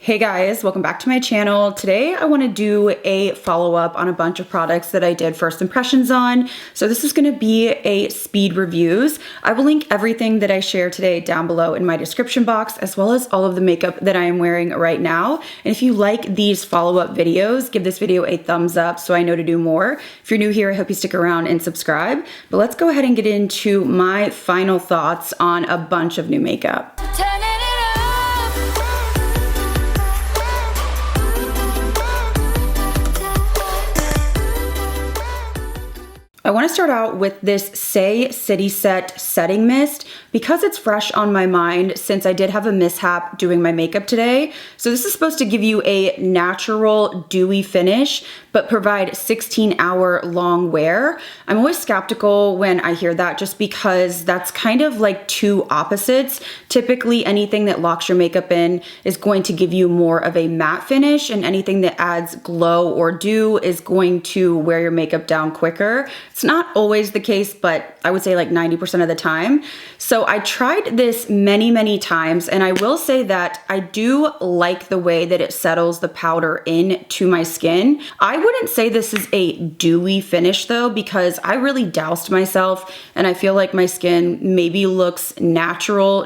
Hey guys, welcome back to my channel. Today I want to do a follow-up on a bunch of products that I did first impressions on. So this is going to be a speed reviews. I will link everything that I share today down below in my description box, as well as all of the makeup that I am wearing right now. And if you like these follow-up videos, give this video a thumbs up so I know to do more. If you're new here, I hope you stick around and subscribe. But let's go ahead and get into my final thoughts on a bunch of new makeup. I want to start out with this Say City Set Setting Mist because it's fresh on my mind since I did have a mishap doing my makeup today. So this is supposed to give you a natural dewy finish, but provide 16-hour long wear. I'm always skeptical when I hear that just because that's kind of like two opposites. Typically anything that locks your makeup in is going to give you more of a matte finish, and anything that adds glow or dew is going to wear your makeup down quicker. It's not always the case, but I would say like 90% of the time. So I tried this many times, and I will say that I do like the way that it settles the powder into my skin. I wouldn't say this is a dewy finish though, because I really doused myself and I feel like my skin maybe looks natural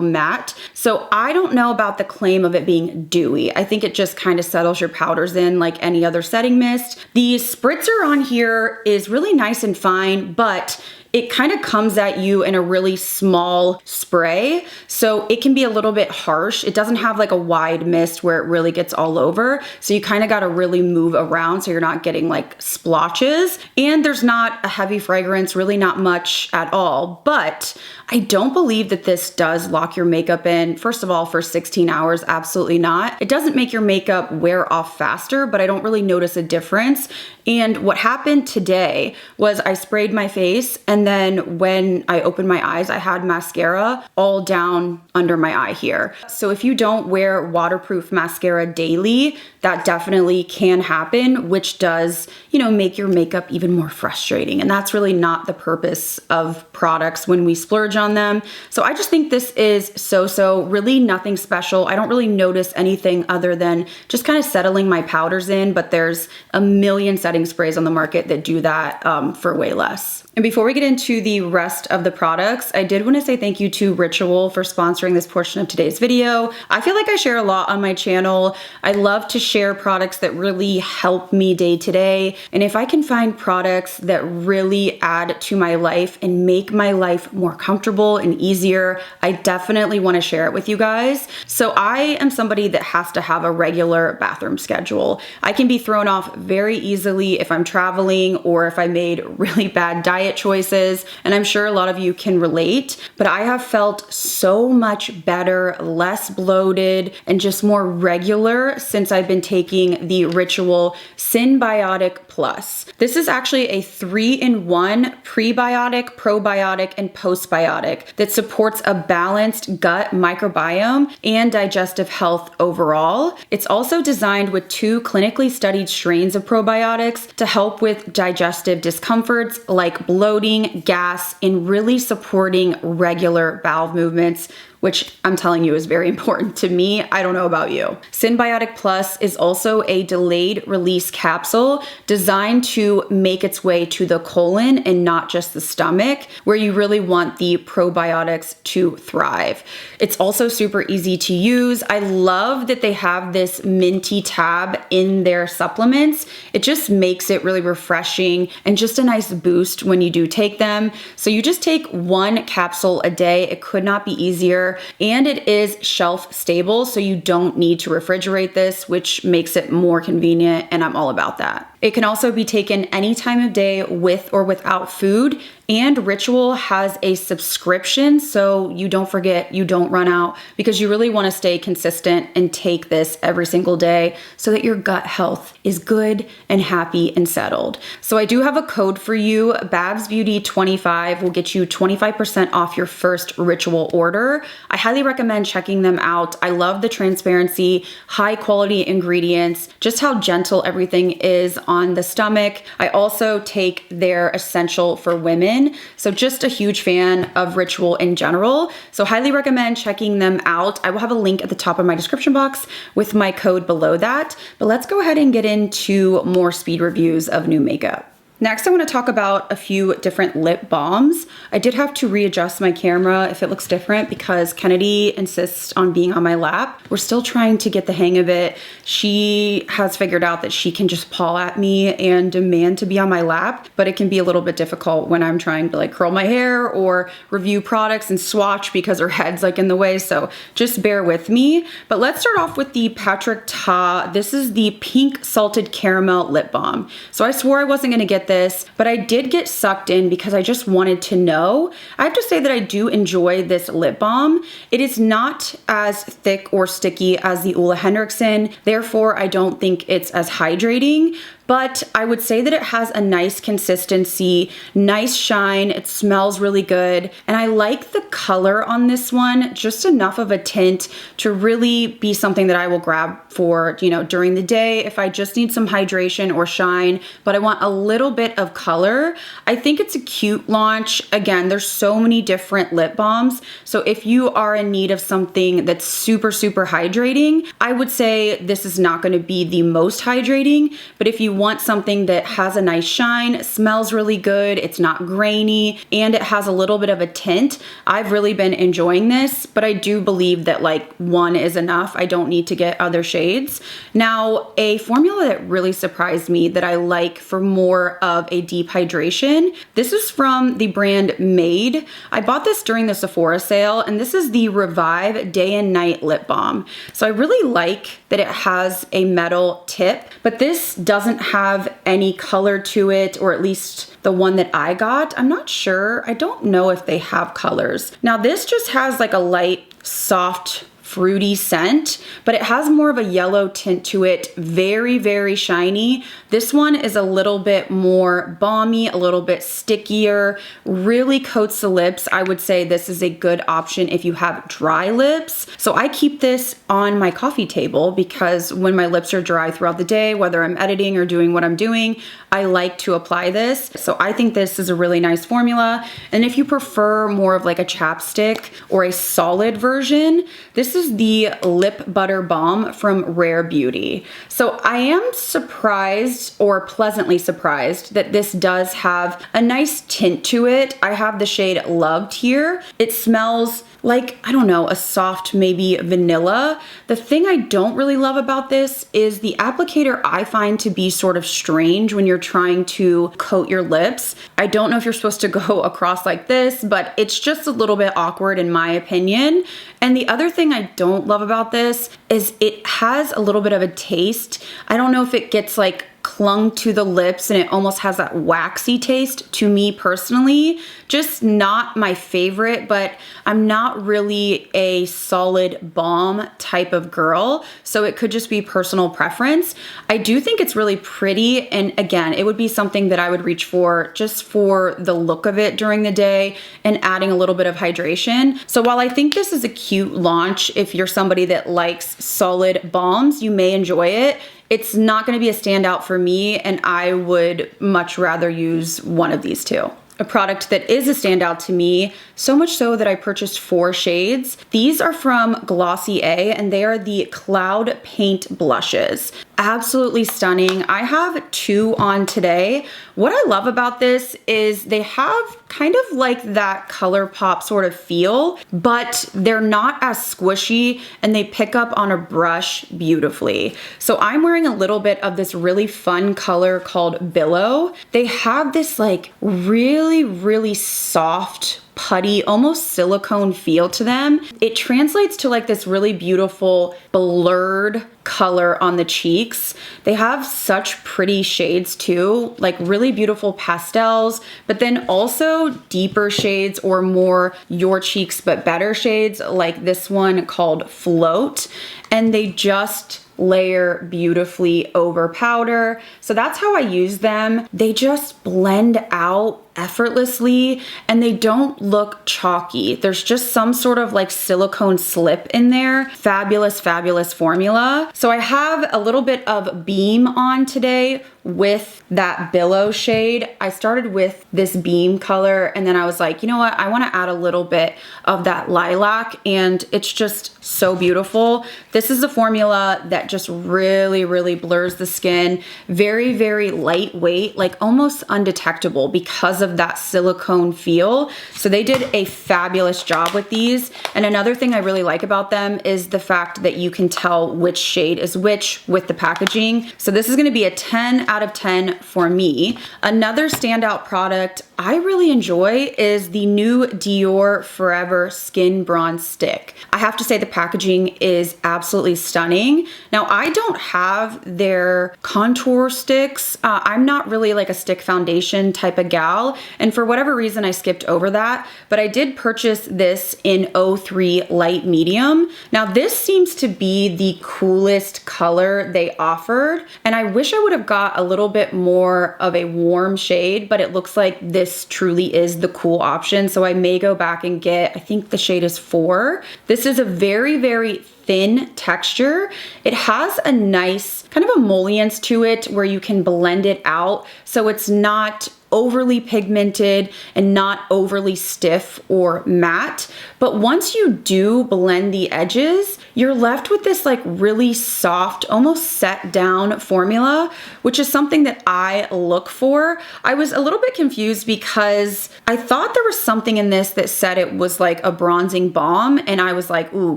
matte. So I don't know about the claim of it being dewy. I think it just kind of settles your powders in like any other setting mist. The spritzer on here is really nice and fine, but it kind of comes at you in a really small spray, so it can be a little bit harsh. It doesn't have like a wide mist where it really gets all over, so you kind of got to really move around so you're not getting like splotches. And there's not a heavy fragrance, really not much at all, but I don't believe that this does lock your makeup in. First of all, for 16 hours, absolutely not. It doesn't make your makeup wear off faster, but I don't really notice a difference. And what happened today was I sprayed my face, and then when I opened my eyes, I had mascara all down under my eye here. So if you don't wear waterproof mascara daily, that definitely can happen, which does, make your makeup even more frustrating. And that's really not the purpose of products when we splurge on them. So I just think this is so, really nothing special. I don't really notice anything other than just kind of settling my powders in, but there's a million setting sprays on the market that do that for way less. And before we get into the rest of the products, I did want to say thank you to Ritual for sponsoring this portion of today's video. I feel like I share a lot on my channel. I love to share products that really help me day to day. And if I can find products that really add to my life and make my life more comfortable and easier, I definitely want to share it with you guys. So I am somebody that has to have a regular bathroom schedule. I can be thrown off very easily if I'm traveling or if I made really bad diet choices, and I'm sure a lot of you can relate, but I have felt so much better, less bloated, and just more regular since I've been taking the Ritual Synbiotic Plus. This is actually a 3-in-1 prebiotic, probiotic, and postbiotic that supports a balanced gut microbiome and digestive health overall. It's also designed with 2 clinically studied strains of probiotics to help with digestive discomforts like bloating, gas, and really supporting regular bowel movements, which I'm telling you is very important to me. I don't know about you. Synbiotic Plus is also a delayed release capsule designed to make its way to the colon and not just the stomach, where you really want the probiotics to thrive. It's also super easy to use. I love that they have this minty tab in their supplements. It just makes it really refreshing and just a nice boost when you do take them. So you just take 1 capsule a day. It could not be easier. And it is shelf stable, so you don't need to refrigerate this, which makes it more convenient, and I'm all about that. It can also be taken any time of day with or without food, and Ritual has a subscription, so you don't forget, you don't run out, because you really want to stay consistent and take this every single day so that your gut health is good and happy and settled. So I do have a code for you. BabsBeauty25 will get you 25% off your first Ritual order. I highly recommend checking them out. I love the transparency, high quality ingredients, just how gentle everything is on the stomach. I also take their Essential for Women, Rakuten. So just a huge fan of Ritual in general. So highly recommend checking them out. I will have a link at the top of my description box with my code below that. But let's go ahead and get into more speed reviews of new makeup. Next, I want to talk about a few different lip balms. I did have to readjust my camera if it looks different because Kennedy insists on being on my lap. We're still trying to get the hang of it. She has figured out that she can just paw at me and demand to be on my lap, but it can be a little bit difficult when I'm trying to like curl my hair or review products and swatch because her head's like in the way, so just bear with me. But let's start off with the Patrick Ta. This is the Pink Salted Caramel Lip Balm. So I swore I wasn't gonna get this, but I did get sucked in because I just wanted to know. I have to say that I do enjoy this lip balm. It is not as thick or sticky as the Ole Henriksen, therefore I don't think it's as hydrating, but I would say that it has a nice consistency, nice shine, it smells really good, and I like the color on this one, just enough of a tint to really be something that I will grab for, you know, during the day if I just need some hydration or shine, but I want a little bit of color. I think it's a cute launch. Again, there's so many different lip balms, so if you are in need of something that's super, super hydrating, I would say this is not gonna be the most hydrating, but if you want something that has a nice shine, smells really good, it's not grainy, and it has a little bit of a tint, I've really been enjoying this, but I do believe that like one is enough. I don't need to get other shades. Now, a formula that really surprised me that I like for more of a deep hydration, this is from the brand Made. I bought this during the Sephora sale, and this is the Revive Day and Night Lip Balm. So I really like that it has a metal tip, but this doesn't have any color to it, or at least the one that I got. I'm not sure. I don't know if they have colors. Now this just has like a light, soft, fruity scent, but it has more of a yellow tint to it. Very, very shiny. This one is a little bit more balmy, a little bit stickier, really coats the lips. I would say this is a good option if you have dry lips. So I keep this on my coffee table because when my lips are dry throughout the day, whether I'm editing or doing what I'm doing, I like to apply this. So I think this is a really nice formula. And if you prefer more of like a chapstick or a solid version, this is the Lip Butter Balm from Rare Beauty. So I am surprised, or pleasantly surprised, that this does have a nice tint to it. I have the shade Loved here. It smells like, I don't know, a soft maybe vanilla. The thing I don't really love about this is the applicator I find to be sort of strange when you're trying to coat your lips. I don't know if you're supposed to go across like this, but it's just a little bit awkward in my opinion. And the other thing I don't love about this is it has a little bit of a taste. I don't know if it gets like clung to the lips and it almost has that waxy taste to me personally. Just not my favorite, but I'm not really a solid balm type of girl, so it could just be personal preference. I do think it's really pretty, and again, it would be something that I would reach for just for the look of it during the day and adding a little bit of hydration. So while I think this is a cute launch, if you're somebody that likes solid balms, you may enjoy it. It's not gonna be a standout for me, and I would much rather use one of these two. A product that is a standout to me, so much so that I purchased 4 shades. These are from Glossier, and they are the Cloud Paint Blushes. Absolutely stunning. I have 2 on today. What I love about this is they have kind of like that ColourPop sort of feel, but they're not as squishy and they pick up on a brush beautifully. So I'm wearing a little bit of this really fun color called Billow. They have this like really, really soft, putty, almost silicone feel to them. It translates to like this really beautiful blurred color on the cheeks. They have such pretty shades too, like really beautiful pastels, but then also deeper shades or more your cheeks but better shades, like this one called Float. And they just layer beautifully over powder. So that's how I use them. They just blend out effortlessly and they don't look chalky. There's just some sort of like silicone slip in there. Fabulous, fabulous formula. So I have a little bit of Beam on today, with that billow shade. I started with this beam color, and then I was like, you know what? I want to add a little bit of that lilac, and it's just so beautiful. This is a formula that just really, really blurs the skin. Very, very lightweight, like almost undetectable because of that silicone feel. So they did a fabulous job with these. And another thing I really like about them is the fact that you can tell which shade is which with the packaging. So this is going to be a 10 out of 10 for me. Another standout product I really enjoy is the new Dior Forever Skin Bronze Stick. I have to say the packaging is absolutely stunning. Now, I don't have their contour sticks. I'm not really like a stick foundation type of gal, and for whatever reason I skipped over that, but I did purchase this in 03 light medium. Now this seems to be the coolest color they offered, and I wish I would have got a little bit more of a warm shade, but it looks like this truly is the cool option. So I may go back and get, I think the shade is 4. This is a very, very thin texture. It has a nice kind of emollients to it where you can blend it out. So it's not overly pigmented and not overly stiff or matte. But once you do blend the edges, you're left with this like really soft, almost set down formula, which is something that I look for. I was a little bit confused because I thought there was something in this that said it was like a bronzing balm, and I was like, ooh,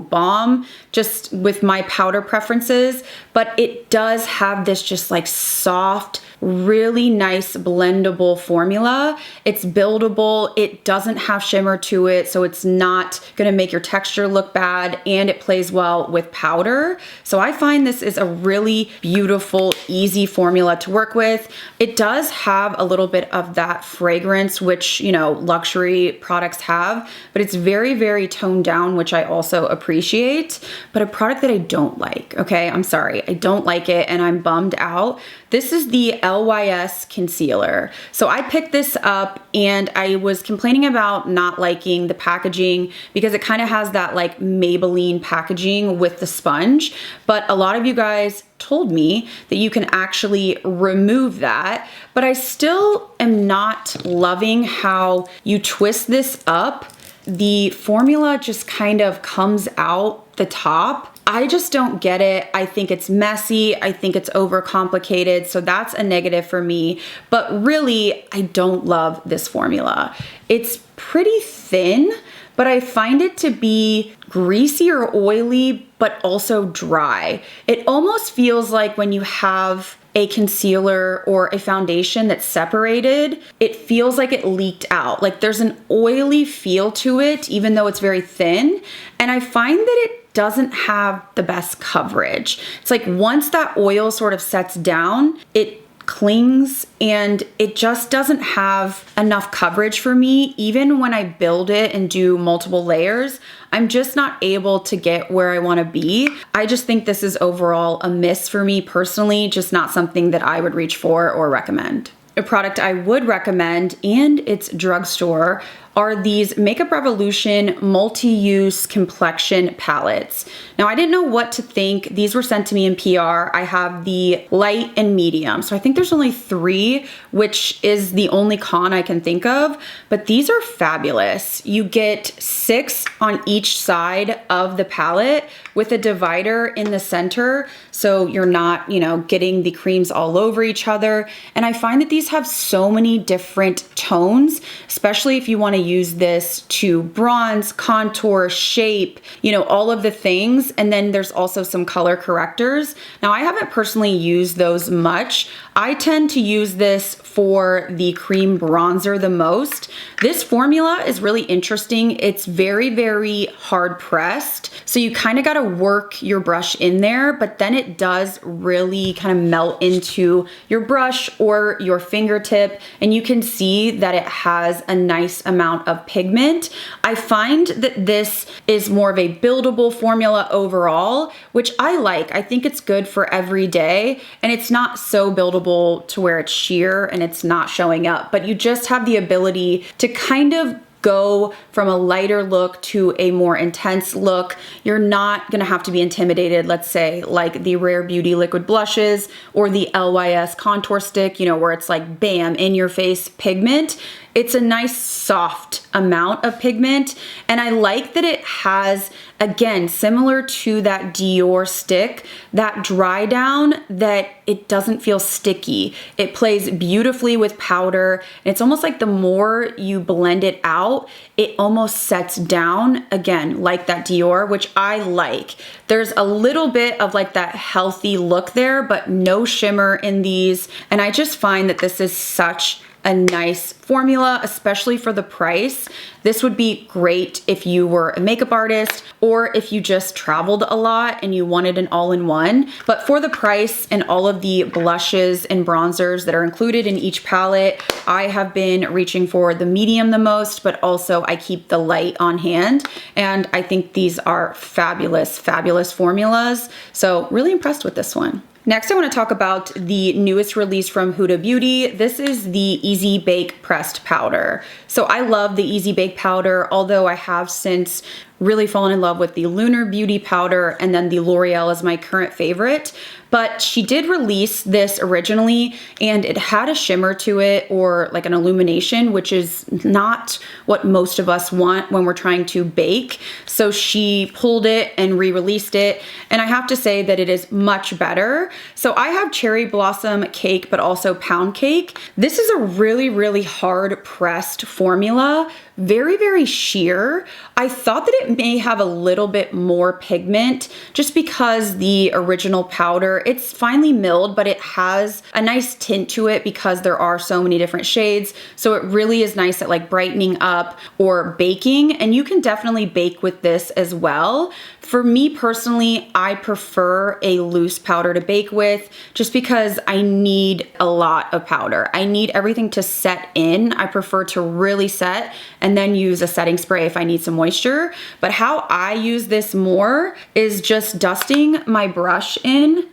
balm, just with my powder preferences. But it does have this just like soft, really nice blendable formula. It's buildable. It doesn't have shimmer to it, so it's not gonna make your texture look bad, and it plays well with powder. So I find this is a really beautiful, easy formula to work with. It does have a little bit of that fragrance, which, you know, luxury products have, but it's very, very toned down, which I also appreciate. But a product that I don't like, okay? I'm sorry, I don't like it, and I'm bummed out. This is the LYS concealer. So I picked this up, and I was complaining about not liking the packaging because it kind of has that like Maybelline packaging with the sponge. But a lot of you guys told me that you can actually remove that. But I still am not loving how you twist this up. The formula just kind of comes out the top. I just don't get it. I think it's messy. I think it's overcomplicated. So that's a negative for me. But really, I don't love this formula. It's pretty thin, but I find it to be greasy or oily, but also dry. It almost feels like when you have a concealer or a foundation that's separated, it feels like it leaked out. Like there's an oily feel to it, even though it's very thin. And I find that it doesn't have the best coverage. It's like once that oil sort of sets down, it clings, and it just doesn't have enough coverage for me. Even when I build it and do multiple layers, I'm just not able to get where I want to be. I just think this is overall a miss for me personally, just not something that I would reach for or recommend. A product I would recommend, and it's drugstore, are these Makeup Revolution multi-use complexion palettes. Now, I didn't know what to think. These were sent to me in PR. I have the light and medium. So I think there's only 3, which is the only con I can think of, but these are fabulous. You get 6 on each side of the palette with a divider in the center, so you're not, you know, getting the creams all over each other. And I find that these have so many different tones, especially if you want to use this to bronze, contour, shape, you know, all of the things. And then there's also some color correctors. Now, I haven't personally used those much. I tend to use this for the cream bronzer the most. This formula is really interesting. It's very, very hard pressed. So you kind of got to work your brush in there, but then it does really kind of melt into your brush or your fingertip, and you can see that it has a nice amount of pigment. I find that this is more of a buildable formula overall, which I like. I think it's good for every day, and it's not so buildable to where it's sheer and it's not showing up, but you just have the ability to kind of go from a lighter look to a more intense look. You're not gonna have to be intimidated, let's say, like the Rare Beauty liquid blushes or the LYS contour stick, you know, where it's like bam, in your face pigment. It's a nice soft amount of pigment, and I like that it has, again, similar to that Dior stick, that dry down, that it doesn't feel sticky. It plays beautifully with powder, and it's almost like the more you blend it out, it almost sets down, again, like that Dior, which I like. There's a little bit of like that healthy look there, but no shimmer in these, and I just find that this is such a nice formula, especially for the price. This would be great if you were a makeup artist or if you just traveled a lot and you wanted an all-in-one. But for the price and all of the blushes and bronzers that are included in each palette, I have been reaching for the medium the most, but also I keep the light on hand. And I think these are fabulous, fabulous formulas. So really impressed with this one. Next, I want to talk about the newest release from Huda Beauty. This is the Easy Bake Pressed Powder. So I love the Easy Bake Powder, although I have since really fallen in love with the Lunar Beauty powder, and then the L'Oreal is my current favorite. But she did release this originally, and it had a shimmer to it, or like an illumination, which is not what most of us want when we're trying to bake. So she pulled it and re-released it, and I have to say that it is much better. So I have Cherry Blossom Cake, but also Pound Cake. This is a really, really hard pressed formula. Very, very sheer. I thought that it may have a little bit more pigment just because the original powder, it's finely milled, but it has a nice tint to it because there are so many different shades. So it really is nice at like brightening up or baking, and you can definitely bake with this as well. For me personally, I prefer a loose powder to bake with just because I need a lot of powder. I need everything to set in. I prefer to really set and then use a setting spray if I need some moisture. But how I use this more is just dusting my brush in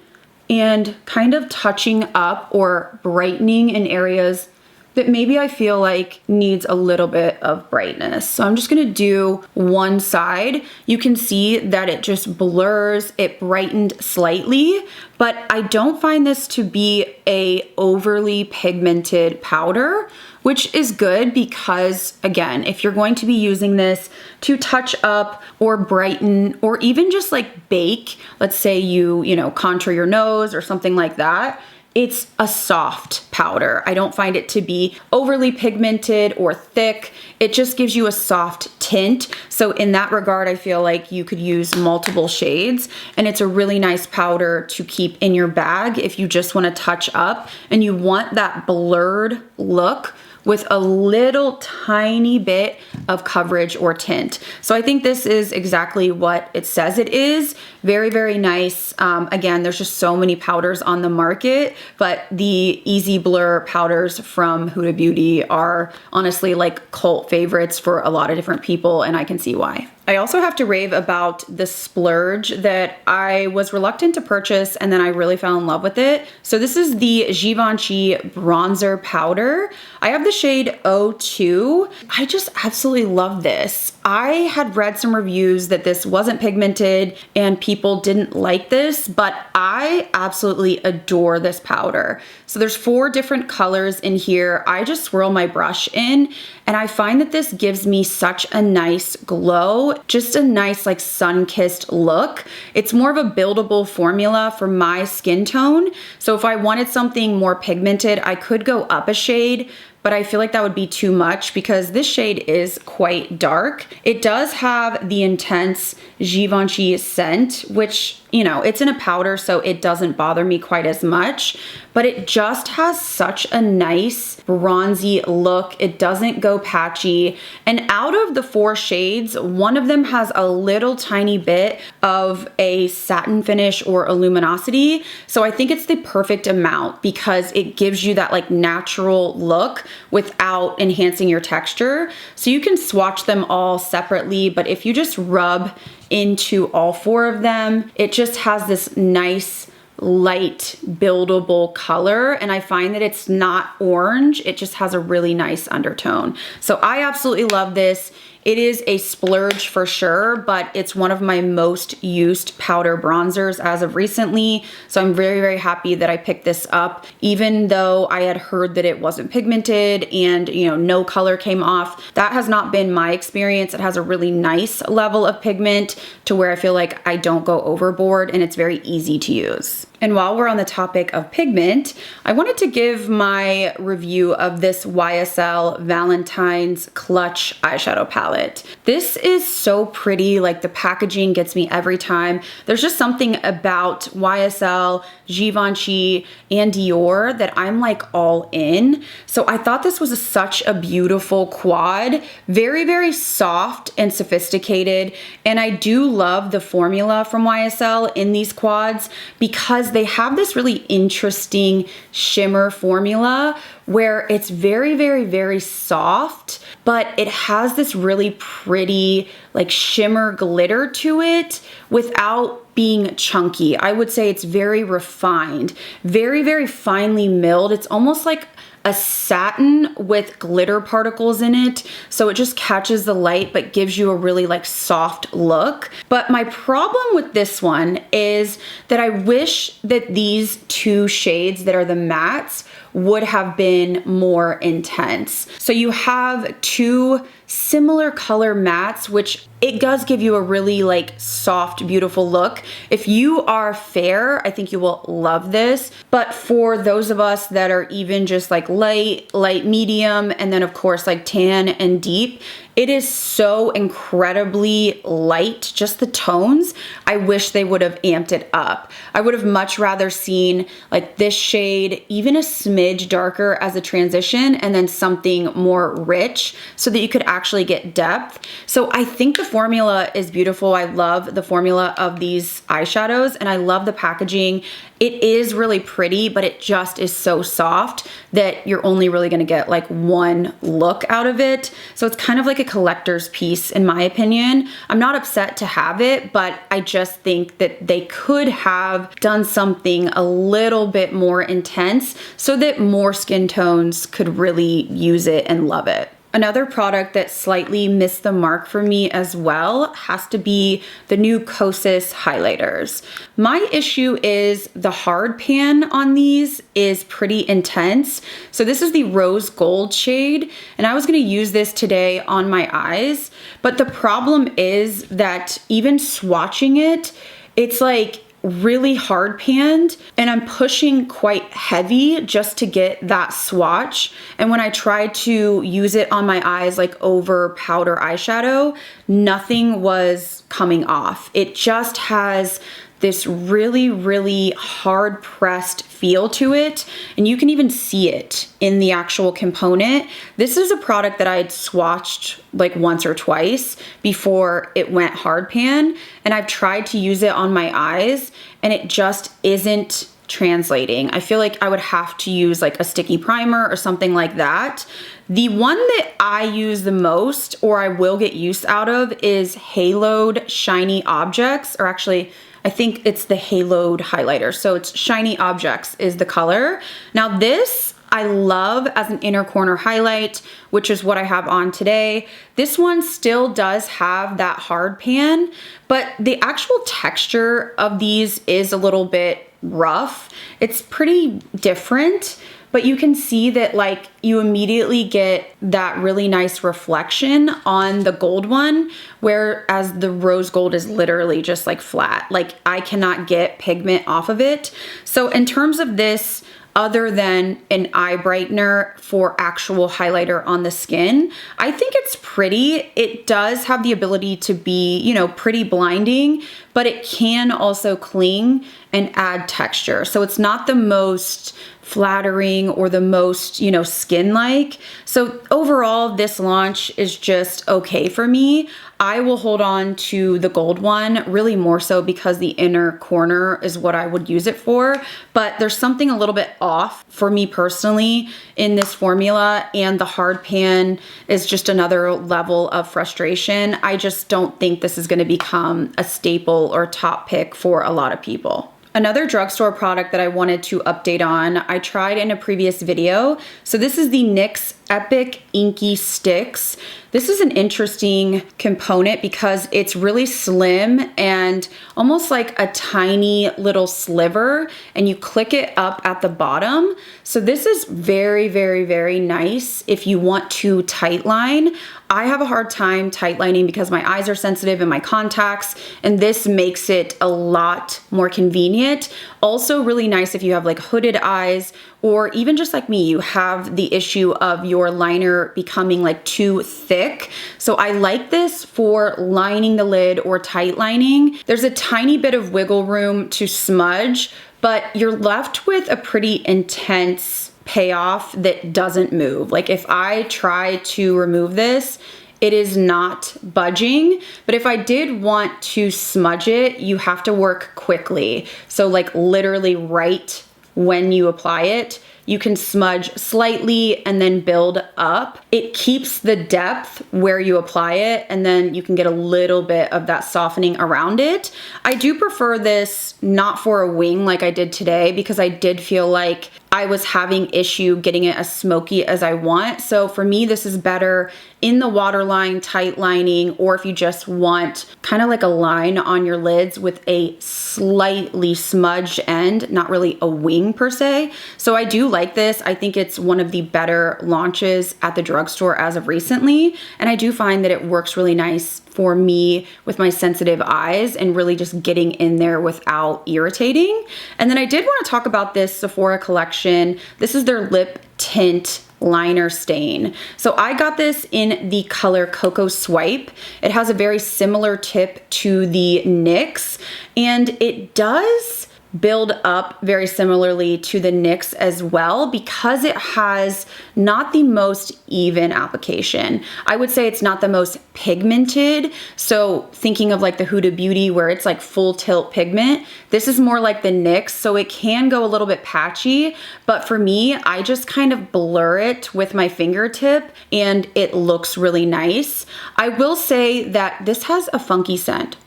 and kind of touching up or brightening in areas that maybe I feel like needs a little bit of brightness. So I'm just gonna do one side. You can see that it just blurs, it brightened slightly, but I don't find this to be a overly pigmented powder, which is good because, again, if you're going to be using this to touch up or brighten or even just like bake, let's say you contour your nose or something like that, it's a soft powder. I don't find it to be overly pigmented or thick. It just gives you a soft tint. So in that regard, I feel like you could use multiple shades, and it's a really nice powder to keep in your bag if you just want to touch up and you want that blurred look with a little tiny bit of coverage or tint. So I think this is exactly what it says it is. Very, very nice. Again, there's just so many powders on the market, but the Easy Blur powders from Huda Beauty are honestly like cult favorites for a lot of different people, and I can see why. I also have to rave about the splurge that I was reluctant to purchase, and then I really fell in love with it. So this is the Givenchy bronzer powder. I have the shade 02. I just absolutely love this. I had read some reviews that this wasn't pigmented and people didn't like this, but I absolutely adore this powder. So there's 4 different colors in here. I just swirl my brush in, and I find that this gives me such a nice glow, just a nice like sun-kissed look. It's more of a buildable formula for my skin tone. So if I wanted something more pigmented, I could go up a shade, but I feel like that would be too much because this shade is quite dark. It does have the intense Givenchy scent, which, it's in a powder, so it doesn't bother me quite as much, but it just has such a nice bronzy look. It doesn't go patchy. And out of the 4 shades, one of them has a little tiny bit of a satin finish or a luminosity. So I think it's the perfect amount because it gives you that like natural look without enhancing your texture. So you can swatch them all separately, but if you just rub into all 4 of them, it just has this nice light buildable color, and I find that it's not orange, it just has a really nice undertone. So I absolutely love this. It is a splurge for sure, but it's one of my most used powder bronzers as of recently. So I'm very, very happy that I picked this up, even though I had heard that it wasn't pigmented and, you know, no color came off. That has not been my experience. It has a really nice level of pigment to where I feel like I don't go overboard, and it's very easy to use. And while we're on the topic of pigment, I wanted to give my review of this YSL Valentine's Clutch eyeshadow palette. This is so pretty, like the packaging gets me every time. There's just something about YSL, Givenchy, and Dior that I'm like all in. So I thought this was such a beautiful quad, very, very soft and sophisticated. And I do love the formula from YSL in these quads because they have this really interesting shimmer formula where it's very, very, very soft, but it has this really pretty like shimmer glitter to it without being chunky. I would say it's very refined, very, very finely milled. It's almost like a satin with glitter particles in it. So it just catches the light, but gives you a really like soft look. But my problem with this one is that I wish that these two shades that are the mattes would have been more intense. So you have two similar color mattes, which it does give you a really like soft, beautiful look. If you are fair, I think you will love this. But for those of us that are even just like light, medium, and then of course like tan and deep, it is so incredibly light, just the tones. I wish they would have amped it up. I would have much rather seen like this shade, even a smidge darker as a transition, and then something more rich so that you could actually get depth. So I think the formula is beautiful. I love the formula of these eyeshadows, and I love the packaging. It is really pretty, but it just is so soft that you're only really gonna get like one look out of it. So it's kind of like a collector's piece in my opinion. I'm not upset to have it, but I just think that they could have done something a little bit more intense so that more skin tones could really use it and love it. Another product that slightly missed the mark for me as well has to be the new Kosas highlighters. My issue is the hard pan on these is pretty intense. So this is the rose gold shade, and I was gonna use this today on my eyes, but the problem is that even swatching it, it's like really hard panned, and I'm pushing quite heavy just to get that swatch. And when I try to use it on my eyes like over powder eyeshadow, nothing was coming off. It just has this really, really hard pressed feel to it. And you can even see it in the actual component. This is a product that I had swatched like once or twice before it went hard pan. And I've tried to use it on my eyes and it just isn't translating. I feel like I would have to use like a sticky primer or something like that. The one that I use the most, or I will get use out of, is Haloed Shiny Objects, or actually I think it's the Haloed highlighter. So it's Shiny Objects is the color. Now this I love as an inner corner highlight, which is what I have on today. This one still does have that hard pan, but the actual texture of these is a little bit rough. It's pretty different, but you can see that like you immediately get that really nice reflection on the gold one, whereas the rose gold is literally just like flat. Like I cannot get pigment off of it. So in terms of this, other than an eye brightener for actual highlighter on the skin, I think it's pretty. It does have the ability to be, you know, pretty blinding, but it can also cling and add texture. So it's not the most flattering or the most, you know, skin-like. So overall, this launch is just okay for me. I will hold on to the gold one, really more so because the inner corner is what I would use it for. But there's something a little bit off for me personally in this formula, and the hard pan is just another level of frustration. I just don't think this is going to become a staple or top pick for a lot of people. Another drugstore product that I wanted to update on, I tried in a previous video. So this is the NYX Epic Inky Sticks. This is an interesting component because it's really slim and almost like a tiny little sliver, and you click it up at the bottom. So this is very, very, very nice if you want to tight line. I have a hard time tight lining because my eyes are sensitive and my contacts, and this makes it a lot more convenient. Also really nice if you have like hooded eyes, or even just like me, you have the issue of your liner becoming like too thick. So I like this for lining the lid or tight lining. There's a tiny bit of wiggle room to smudge, but you're left with a pretty intense payoff that doesn't move. Like if I try to remove this, it is not budging, but if I did want to smudge it, you have to work quickly. So like literally right when you apply it, you can smudge slightly and then build up. It keeps the depth where you apply it, and then you can get a little bit of that softening around it. I do prefer this not for a wing like I did today, because I did feel like I was having issue getting it as smoky as I want. So for me, this is better in the waterline, tight lining, or if you just want kind of like a line on your lids with a slightly smudged end, not really a wing per se. So I do like this. I think it's one of the better launches at the drugstore as of recently. And I do find that it works really nice for me with my sensitive eyes and really just getting in there without irritating. And then I did want to talk about this Sephora collection. This is their lip tint liner stain. So I got this in the color Cocoa Swipe. It has a very similar tip to the NYX, and it does build up very similarly to the NYX as well, because it has not the most even application. I would say it's not the most pigmented. So thinking of like the Huda Beauty where it's like full tilt pigment, this is more like the NYX, so it can go a little bit patchy, but for me, I just kind of blur it with my fingertip and it looks really nice. I will say that this has a funky scent,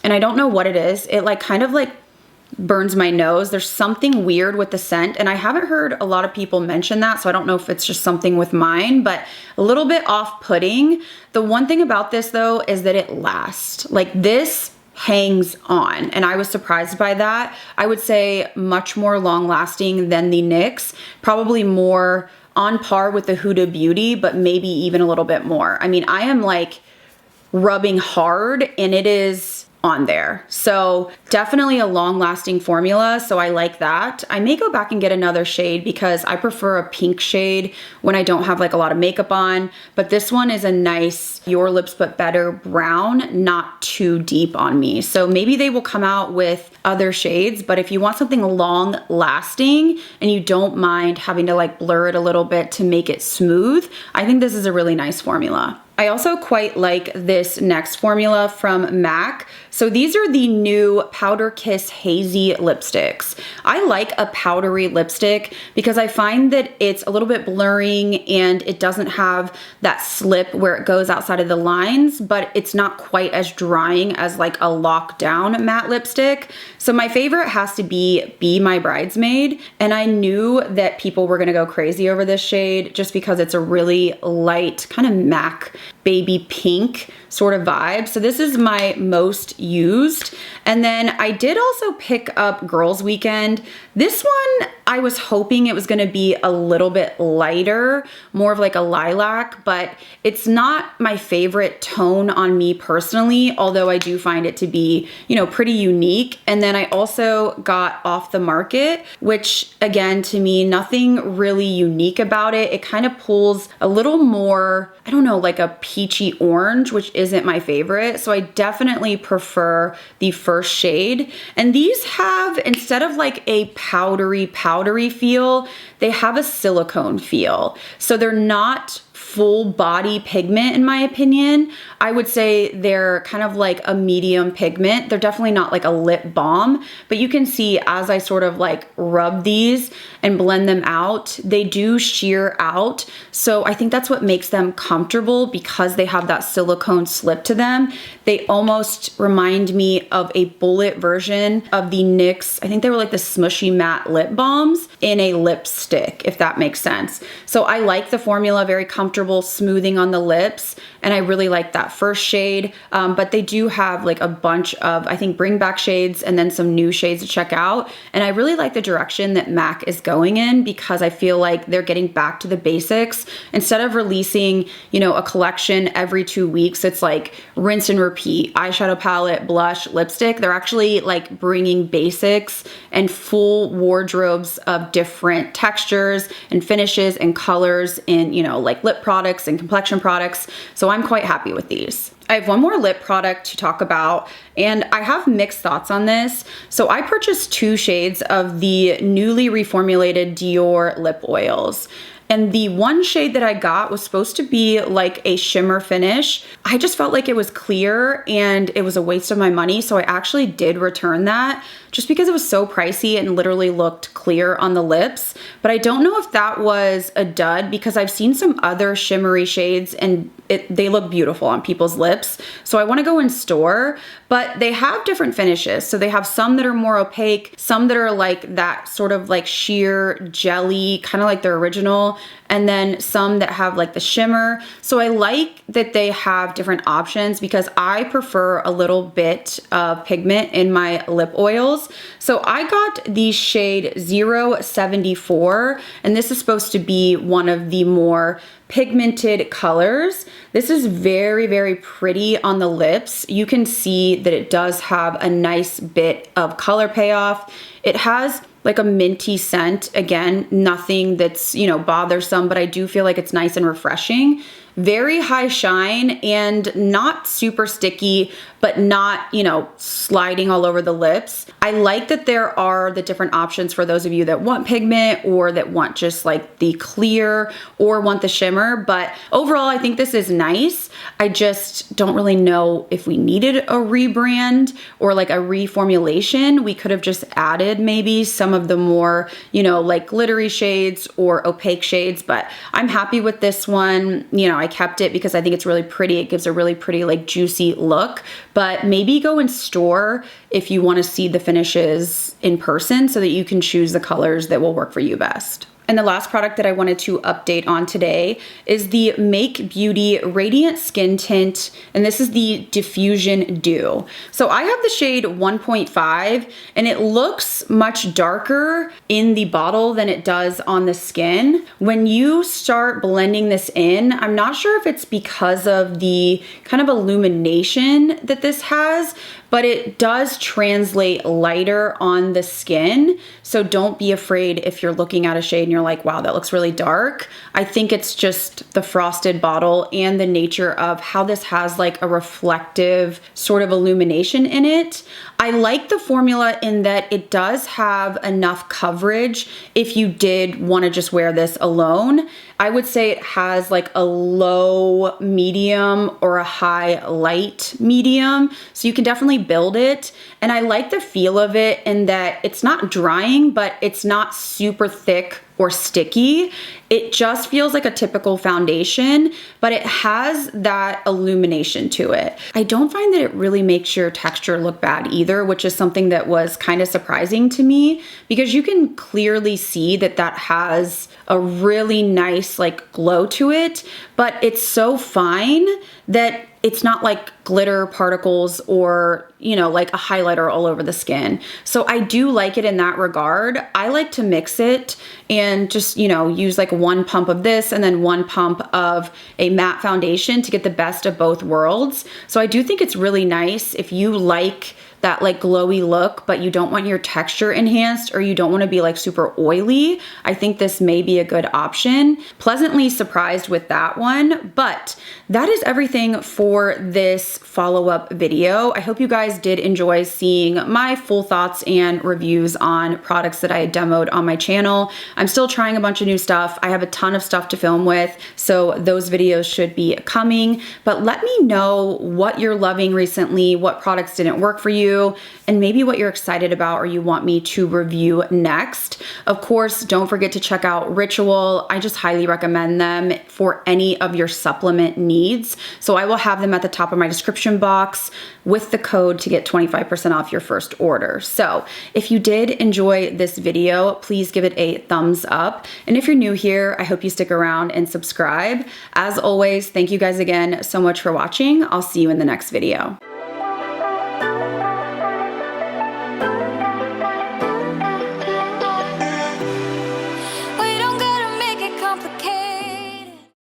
and I don't know what it is. It like kind of like burns my nose. There's something weird with the scent, and I haven't heard a lot of people mention that, so I don't know if it's just something with mine, but a little bit off-putting. The one thing about this though is that it lasts. Like this hangs on, and I was surprised by that. I would say much more long-lasting than the NYX, probably more on par with the Huda Beauty, but maybe even a little bit more. I mean, I am like rubbing hard and it is on there. So definitely a long-lasting formula, so I like that. I may go back and get another shade because I prefer a pink shade when I don't have like a lot of makeup on, but this one is a nice Your Lips But Better brown, not too deep on me. So maybe they will come out with other shades, but if you want something long-lasting and you don't mind having to like blur it a little bit to make it smooth, I think this is a really nice formula. I also quite like this next formula from MAC. So these are the new Powder Kiss Hazy lipsticks. I like a powdery lipstick because I find that it's a little bit blurring and it doesn't have that slip where it goes outside of the lines, but it's not quite as drying as like a lockdown matte lipstick. So my favorite has to be My Bridesmaid, and I knew that people were gonna go crazy over this shade just because it's a really light kind of MAC baby pink sort of vibe. So this is my most used. And then I did also pick up Girls Weekend. This one, I was hoping it was gonna be a little bit lighter, more of like a lilac, but it's not my favorite tone on me personally, although I do find it to be, you know, pretty unique. And then I also got Off the Market, which again, to me, nothing really unique about it. It kind of pulls a little more, I don't know, like a peachy orange, which isn't my favorite. So I definitely prefer the first shade. And these have, instead of like a powdery feel, they have a silicone feel. So they're not full body pigment in my opinion. I would say they're kind of like a medium pigment. They're definitely not like a lip balm, but you can see as I sort of like rub these and blend them out, they do sheer out. So I think that's what makes them comfortable, because they have that silicone slip to them. They almost remind me of a bullet version of the NYX, I think they were like the Smushy Matte Lip Balms in a lipstick, if that makes sense. So I like the formula, very comfortable, smoothing on the lips, and I really like that first shade. But they do have like a bunch of, I think, bring back shades and then some new shades to check out. And I really like the direction that MAC is going in, because I feel like they're getting back to the basics. Instead of releasing, you know, a collection every 2 weeks, it's like rinse and repeat, eyeshadow palette, blush, lipstick. They're actually like bringing basics and full wardrobes of different textures and finishes and colors in, you know, like lip products and complexion products. So I'm quite happy with these. I have one more lip product to talk about, and I have mixed thoughts on this. So I purchased 2 shades of the newly reformulated Dior lip oils. And the one shade that I got was supposed to be like a shimmer finish. I just felt like it was clear and it was a waste of my money. So I actually did return that just because it was so pricey and literally looked clear on the lips. But I don't know if that was a dud, because I've seen some other shimmery shades and they look beautiful on people's lips. So I want to go in store, but they have different finishes. So they have some that are more opaque, some that are like that sort of like sheer jelly, kind of like their original, and then some that have like the shimmer. So I like that they have different options, because I prefer a little bit of pigment in my lip oils. So I got the shade 074, and this is supposed to be one of the more pigmented colors. This is very, very pretty on the lips. You can see that it does have a nice bit of color payoff. It has like a minty scent. Again, nothing that's, you know, bothersome, but I do feel like it's nice and refreshing. Very high shine and not super sticky, but not, you know, sliding all over the lips. I like that there are the different options for those of you that want pigment or that want just like the clear or want the shimmer. But overall, I think this is nice. I just don't really know if we needed a rebrand or like a reformulation. We could have just added maybe some of the more, you know, like glittery shades or opaque shades, but I'm happy with this one. You know, I kept it because I think it's really pretty. It gives a really pretty like juicy look, but maybe go in store if you want to see the finishes in person so that you can choose the colors that will work for you best. And the last product that I wanted to update on today is the Make Beauty Radiant Skin Tint, and this is the Diffusion Dew. So I have the shade 1.5, and it looks much darker in the bottle than it does on the skin. When you start blending this in, I'm not sure if it's because of the kind of illumination that this has, but it does translate lighter on the skin. So don't be afraid if you're looking at a shade and you're like, wow, that looks really dark. I think it's just the frosted bottle and the nature of how this has like a reflective sort of illumination in it. I like the formula in that it does have enough coverage if you did want to just wear this alone. I would say it has like a low medium or a high light medium. So you can definitely build it. And I like the feel of it in that it's not drying, but it's not super thick or sticky. It just feels like a typical foundation, but it has that illumination to it. I don't find that it really makes your texture look bad either, which is something that was kind of surprising to me, because you can clearly see that that has a really nice like glow to it, but it's so fine that it's not like glitter particles or, you know, like a highlighter all over the skin. So I do like it in that regard. I like to mix it and just, you know, use like one pump of this and then one pump of a matte foundation to get the best of both worlds. So I do think it's really nice if you like that like glowy look, but you don't want your texture enhanced or you don't want to be like super oily. I think this may be a good option. Pleasantly surprised with that one, but that is everything for this follow-up video. I hope you guys did enjoy seeing my full thoughts and reviews on products that I had demoed on my channel. I'm still trying a bunch of new stuff. I have a ton of stuff to film with, so those videos should be coming, but let me know what you're loving recently, what products didn't work for you, you and maybe what you're excited about or you want me to review next. Of course, don't forget to check out Ritual. I just highly recommend them for any of your supplement needs. So I will have them at the top of my description box with the code to get 25% off your first order. So if you did enjoy this video, please give it a thumbs up. And if you're new here, I hope you stick around and subscribe. As always, thank you guys again so much for watching. I'll see you in the next video.